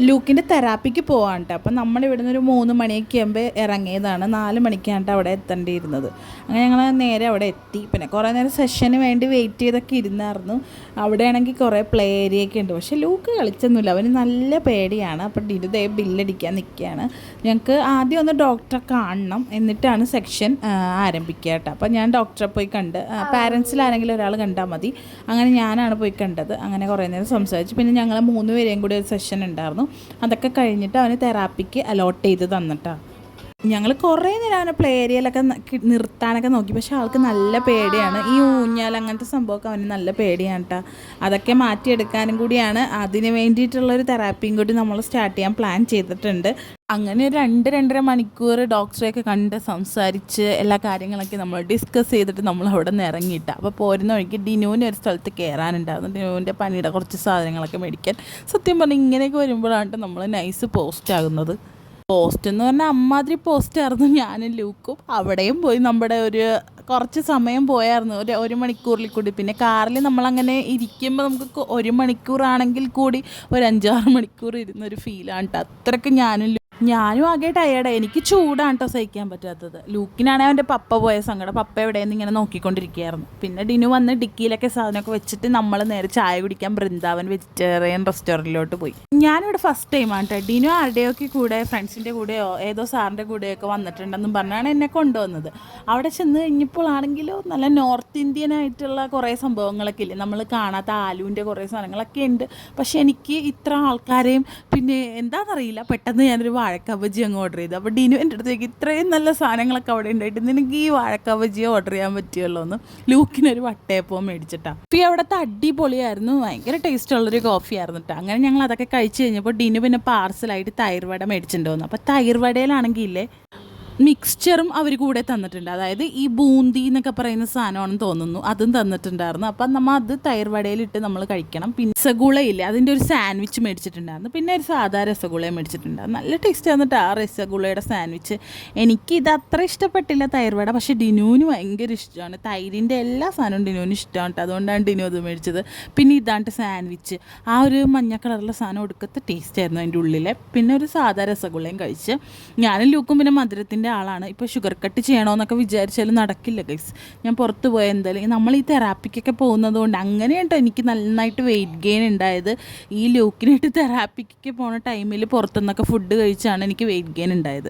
ലൂക്കിൻ്റെ തെറാപ്പിക്ക് പോകാൻ കേട്ടോ. അപ്പം നമ്മൾ ഇവിടുന്ന് ഒരു 3 മണിയൊക്കെ ആകുമ്പോൾ ഇറങ്ങിയതാണ്. 4 മണിക്കാണ് അവിടെ എത്തേണ്ടിയിരുന്നത്. അങ്ങനെ ഞങ്ങൾ നേരെ അവിടെ എത്തി. പിന്നെ കുറേ നേരം സെഷന് വേണ്ടി വെയിറ്റ് ചെയ്തൊക്കെ ഇരുന്നായിരുന്നു. അവിടെയാണെങ്കിൽ കുറേ പ്ലേ ഏരിയയൊക്കെ ഉണ്ട്. പക്ഷേ ലൂക്ക് കളിച്ചൊന്നുമില്ല, അവന് നല്ല പേടിയാണ്. അപ്പം ഡിനുദേ ബില്ലടിക്കാൻ നിൽക്കുകയാണ്. ഞങ്ങൾക്ക് ആദ്യം ഒന്ന് ഡോക്ടറെ കാണണം, എന്നിട്ടാണ് സെക്ഷൻ ആരംഭിക്കുക കേട്ടോ. അപ്പം ഞാൻ ഡോക്ടറെ പോയി കണ്ട്, പാരൻസിലാരെങ്കിലും ഒരാൾ കണ്ടാൽ മതി. അങ്ങനെ ഞാനാണ് പോയി കണ്ടത്. അങ്ങനെ കുറേ നേരം സംസാരിച്ചു. പിന്നെ ഞങ്ങൾ 3 പേരെയും കൂടി ഒരു സെഷൻ ഉണ്ടായിരുന്നു. അതൊക്കെ കഴിഞ്ഞിട്ട് അവന് തെറാപ്പിക്ക് അലോട്ട് ചെയ്ത് തന്നിട്ടാണ്. ഞങ്ങൾ കുറേ നേരം അവനെ പ്ലേ ഏരിയയിലൊക്കെ നിർത്താനൊക്കെ നോക്കി. പക്ഷേ ആൾക്ക് നല്ല പേടിയാണ്. ഈ ഊഞ്ഞാൽ അങ്ങനത്തെ സംഭവമൊക്കെ അവന് നല്ല പേടിയാണ് കേട്ടോ. അതൊക്കെ മാറ്റിയെടുക്കാനും കൂടിയാണ്, അതിന് വേണ്ടിയിട്ടുള്ളൊരു തെറാപ്പിയും കൂടി നമ്മൾ സ്റ്റാർട്ട് ചെയ്യാൻ പ്ലാൻ ചെയ്തിട്ടുണ്ട്. അങ്ങനെ 2-2.5 മണിക്കൂർ ഡോക്ടറെയൊക്കെ കണ്ട് സംസാരിച്ച് എല്ലാ കാര്യങ്ങളൊക്കെ നമ്മൾ ഡിസ്കസ് ചെയ്തിട്ട് നമ്മൾ അവിടെ നിന്ന് ഇറങ്ങിയിട്ട. അപ്പോൾ പോരുന്ന വഴിക്ക് ഡിനുവിന് ഒരു സ്ഥലത്ത് കയറാനുണ്ടായിരുന്നു. ഡിനുവിൻ്റെ പണിയുടെ കുറച്ച് സാധനങ്ങളൊക്കെ മേടിക്കാൻ. സത്യം പറഞ്ഞാൽ ഇങ്ങനെയൊക്കെ വരുമ്പോഴാണ് നമ്മൾ നൈസ് പോസ്റ്റ് ആകുന്നത്. പോസ്റ്റ് എന്ന് പറഞ്ഞാൽ അമ്മാതിരി പോസ്റ്റായിരുന്നു. ഞാനും ലൂക്കും അവിടെയും പോയി നമ്മുടെ കുറച്ച് സമയം പോയായിരുന്നു, ഒരു മണിക്കൂറിൽ കൂടി. പിന്നെ കാറിൽ നമ്മളങ്ങനെ ഇരിക്കുമ്പോൾ നമുക്ക് 1 മണിക്കൂറാണെങ്കിൽ കൂടി ഒരു 5-6 മണിക്കൂർ ഇരുന്നൊരു ഫീലാണ് കേട്ടോ. അത്രയ്ക്ക് ഞാനും ആകെ ടയേർഡായി. എനിക്ക് ചൂടാണ് കേട്ടോ സഹിക്കാൻ പറ്റാത്തത്. ലൂക്കിനാണെങ്കിൽ അവൻ്റെ പപ്പ പോയ സങ്കടം. പപ്പ എവിടെയെന്ന് ഇങ്ങനെ നോക്കിക്കൊണ്ടിരിക്കുകയായിരുന്നു. പിന്നെ ഡിനു വന്ന് ഡിക്കിയിലൊക്കെ സാധനമൊക്കെ വെച്ചിട്ട് നമ്മൾ നേരെ ചായ കുടിക്കാൻ ബൃന്ദാവൻ വെജിറ്റേറിയൻ റെസ്റ്റോറൻറ്റിലോട്ട് പോയി. ഞാനിവിടെ ഫസ്റ്റ് ടൈമാണ് കേട്ടോ. ഡിനു ആരുടെയൊക്കെ കൂടെ, ഫ്രണ്ട്സിൻ്റെ കൂടെയോ ഏതോ സാറിൻ്റെ കൂടെയൊക്കെ വന്നിട്ടുണ്ടെന്നും പറഞ്ഞാണ് എന്നെ കൊണ്ടുവന്നത്. അവിടെ ചെന്ന് കഴിഞ്ഞപ്പോഴാണെങ്കിലോ നല്ല നോർത്ത് ഇന്ത്യൻ ആയിട്ടുള്ള കുറേ സംഭവങ്ങളൊക്കെ ഇല്ലേ, നമ്മൾ കാണാത്ത ആലുവിൻ്റെ കുറേ സാധനങ്ങളൊക്കെ ഉണ്ട്. പക്ഷേ എനിക്ക് ഇത്ര ആൾക്കാരെയും പിന്നെ എന്താണെന്നറിയില്ല, പെട്ടെന്ന് ഞാനൊരു വാഴക്ക ബജി അങ്ങ് ഓർഡർ ചെയ്തു. അപ്പോൾ ഡിനു എൻ്റെ അടുത്തേക്ക് ഇത്രയും നല്ല സാധനങ്ങളൊക്കെ അവിടെ ഉണ്ടായിട്ട് നിനക്ക് ഈ വാഴക്ക ബജിയെ ഓർഡർ ചെയ്യാൻ പറ്റുമല്ലോ എന്ന് ലൂക്കിനൊരു വട്ടയപ്പവും മേടിച്ചിട്ടാണ്. അപ്പോൾ ഈ അവിടുത്തെ അടിപൊളിയായിരുന്നു, ഭയങ്കര ടേസ്റ്റുള്ളൊരു കോഫി ആയിരുന്നു കേട്ടോ. അങ്ങനെ ഞങ്ങൾ അതൊക്കെ കഴിച്ച് കഴിഞ്ഞപ്പോൾ ഡിനു പിന്നെ പാർസലായിട്ട് തൈർ വട മേടിച്ചിട്ട് വന്നു. അപ്പോൾ തൈർ വടയിലാണെങ്കിൽ ഇല്ലേ മിക്സ്ചറും അവർ കൂടെ തന്നിട്ടുണ്ട്. അതായത് ഈ ബൂന്തി എന്നൊക്കെ പറയുന്ന സാധനമാണെന്ന് തോന്നുന്നു, അതും തന്നിട്ടുണ്ടായിരുന്നു. അപ്പം നമ്മൾ അത് തൈർ വടയിലിട്ട് നമ്മൾ കഴിക്കണം. പിന്നെ രസഗുളയില്ലേ, അതിൻ്റെ ഒരു സാൻഡ്വിച്ച് മേടിച്ചിട്ടുണ്ടായിരുന്നു. പിന്നെ ഒരു സാധാ രസഗുളയും മേടിച്ചിട്ടുണ്ടായിരുന്നു. നല്ല ടേസ്റ്റ് ആയിരുന്നിട്ട് ആ രസഗുളയുടെ സാൻഡ്വിച്ച്. എനിക്ക് ഇത് അത്ര ഇഷ്ടപ്പെട്ടില്ല തൈർ വട, പക്ഷേ ഡിനുവിന് ഭയങ്കര ഇഷ്ടമാണ്. തൈരിൻ്റെ എല്ലാ സാധനവും ഡിനുവിന് ഇഷ്ടമാണ്. അതുകൊണ്ടാണ് ഡിനു അത് മേടിച്ചത്. പിന്നെ ഇതാണ്ട് സാൻഡ്വിച്ച്, ആ ഒരു മഞ്ഞ കളറുള്ള സാധനം ഒടുക്കത്തെ ടേസ്റ്റ് ആയിരുന്നു അതിൻ്റെ ഉള്ളിലെ. പിന്നെ ഒരു സാധാ രസഗുളയും കഴിച്ച്. ഞാനും ലൂക്കും പിന്നെ മധുരത്തിൻ്റെ ആളാണ്. ഇപ്പോൾ ഷുഗർ കട്ട് ചെയ്യണമെന്നൊക്കെ വിചാരിച്ചാലും നടക്കില്ല ഗൈസ്. ഞാൻ പുറത്ത് പോയ എന്തായാലും നമ്മൾ ഈ തെറാപ്പിക്കൊക്കെ പോകുന്നത് കൊണ്ട് അങ്ങനെയുണ്ടോ എനിക്ക് നന്നായിട്ട് വെയിറ്റ് ഗെയിൻ ഉണ്ടായത്. ഈ ലൂക്കിനായിട്ട് തെറാപ്പിക്കൊക്കെ പോണ ടൈമിൽ പുറത്തുനിന്നൊക്കെ ഫുഡ് കഴിച്ചാണ് എനിക്ക് വെയിറ്റ് ഗെയിൻ ഉണ്ടായത്.